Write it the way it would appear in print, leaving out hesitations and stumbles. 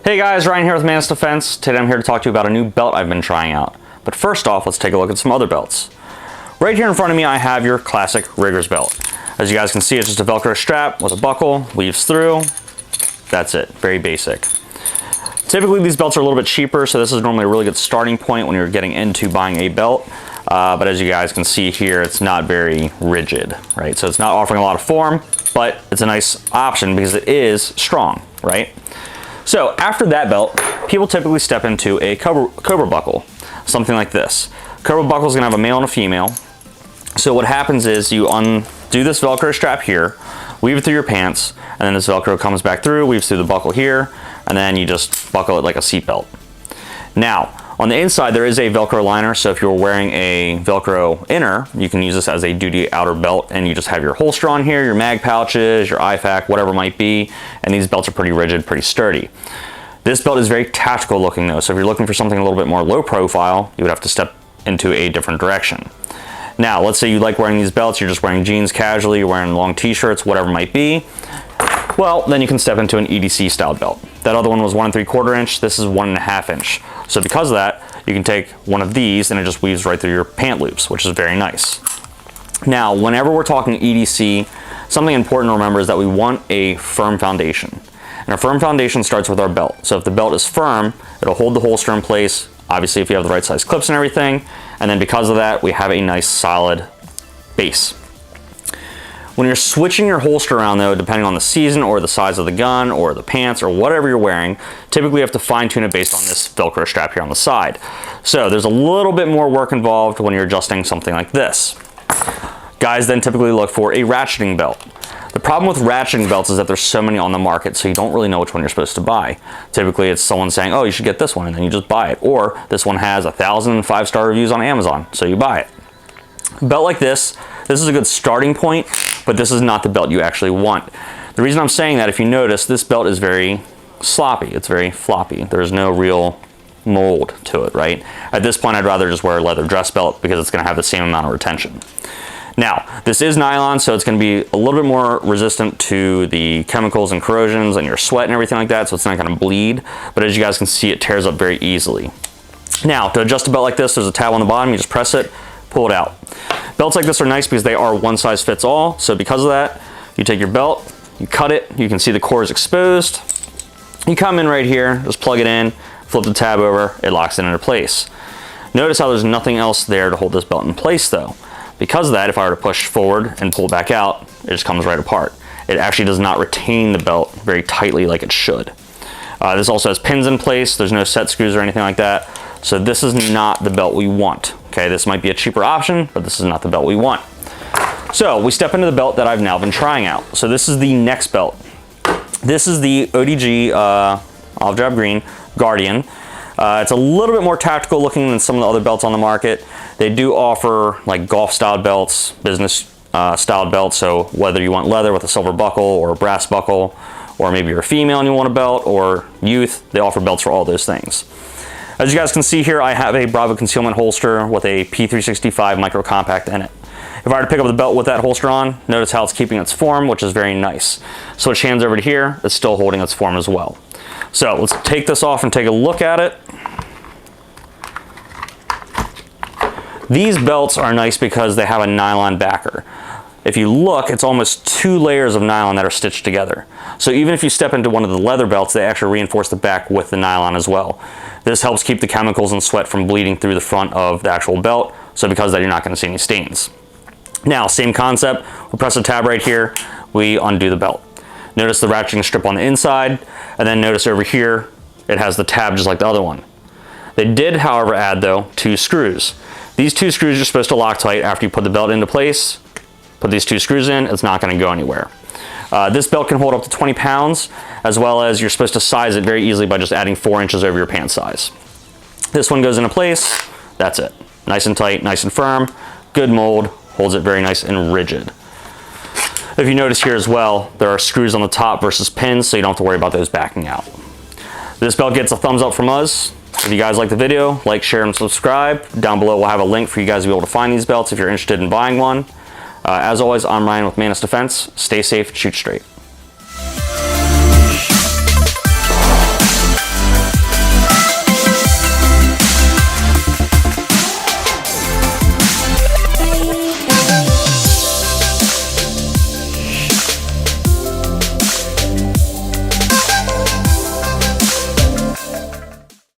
Hey guys, Ryan here with Manus Defense. Today I'm here to talk to you about a new belt I've been trying out. But first off, let's take a look at some other belts. Right here in front of me, I have your classic rigger's belt. As you guys can see, it's just a Velcro strap with a buckle, weaves through. That's it, very basic. Typically, these belts are a little bit cheaper, so this is normally a really good starting point when you're getting into buying a belt. But as you guys can see here, it's not very rigid, right? So it's not offering a lot of form, but it's a nice option because it is strong, right? So after that belt, people typically step into a cobra buckle, something like this. Cobra buckle is gonna have a male and a female. So what happens is you undo this Velcro strap here, weave it through your pants, and then this Velcro comes back through, weaves through the buckle here, and then you just buckle it like a seat belt. Now, on the inside, there is a Velcro liner, so if you're wearing a Velcro inner, you can use this as a duty outer belt, and you just have your holster on here, your mag pouches, your IFAK, whatever it might be, and these belts are pretty rigid, pretty sturdy. This belt is very tactical looking though, so if you're looking for something a little bit more low profile, you would have to step into a different direction. Now, let's say you like wearing these belts, you're just wearing jeans casually, you're wearing long t-shirts, whatever it might be. Well, then you can step into an EDC style belt. That other one was 1 3/4 inch, this is 1.5 inch. So because of that, you can take one of these and it just weaves right through your pant loops, which is very nice. Now, whenever we're talking EDC, something important to remember is that we want a firm foundation. And a firm foundation starts with our belt. So if the belt is firm, it'll hold the holster in place, obviously if you have the right size clips and everything, and then because of that, we have a nice solid base. When you're switching your holster around though, depending on the season or the size of the gun or the pants or whatever you're wearing, typically you have to fine tune it based on this Velcro strap here on the side. So there's a little bit more work involved when you're adjusting something like this. Guys then typically look for a ratcheting belt. The problem with ratcheting belts is that there's so many on the market, so you don't really know which one you're supposed to buy. Typically it's someone saying, oh, you should get this one, and then you just buy it. Or this one has 1,000 5-star reviews on Amazon, so you buy it. A belt like this is a good starting point, but this is not the belt you actually want. The reason I'm saying that, if you notice, this belt is very sloppy. It's very floppy. There's no real mold to it, right? At this point, I'd rather just wear a leather dress belt because it's gonna have the same amount of retention. Now, this is nylon, so it's gonna be a little bit more resistant to the chemicals and corrosions and your sweat and everything like that, so it's not gonna bleed. But as you guys can see, it tears up very easily. Now, to adjust a belt like this, there's a tab on the bottom, you just press it, pull it out. Belts like this are nice because they are one size fits all. So because of that, you take your belt, you cut it, you can see the core is exposed. You come in right here, just plug it in, flip the tab over, it locks it into place. Notice how there's nothing else there to hold this belt in place though. Because of that, if I were to push forward and pull it back out, it just comes right apart. It actually does not retain the belt very tightly like it should. This also has pins in place, there's no set screws or anything like that. So this is not the belt we want. Okay, this might be a cheaper option, but this is not the belt we want. So we step into the belt that I've now been trying out. So this is the Nexbelt. This is the ODG Olive Drab Green Guardian. It's a little bit more tactical looking than some of the other belts on the market. They do offer like golf style belts, business style belts. So whether you want leather with a silver buckle or a brass buckle, or maybe you're a female and you want a belt, or youth, they offer belts for all those things. As you guys can see here, I have a Bravo concealment holster with a P365 micro compact in it. If I were to pick up the belt with that holster on, notice how it's keeping its form, which is very nice. Switch hands over to here, it's still holding its form as well. So let's take this off and take a look at it. These belts are nice because they have a nylon backer. If you look, it's almost 2 layers of nylon that are stitched together. So even if you step into one of the leather belts, they actually reinforce the back with the nylon as well. This helps keep the chemicals and sweat from bleeding through the front of the actual belt. So because of that, you're not gonna see any stains. Now, same concept, we press the tab right here, we undo the belt. Notice the ratcheting strip on the inside, and then notice over here, it has the tab just like the other one. They did, however, add though 2 screws. These 2 screws are supposed to lock tight after you put the belt into place. Put these 2 screws in, it's not gonna go anywhere. This belt can hold up to 20 pounds, as well as you're supposed to size it very easily by just adding 4 inches over your pant size. This one goes into place, that's it. Nice and tight, nice and firm, good mold, holds it very nice and rigid. If you notice here as well, there are screws on the top versus pins, so you don't have to worry about those backing out. This belt gets a thumbs up from us. If you guys like the video, like, share, and subscribe. Down below we'll have a link for you guys to be able to find these belts if you're interested in buying one. As always, I'm Ryan with Manus Defense. Stay safe, shoot straight.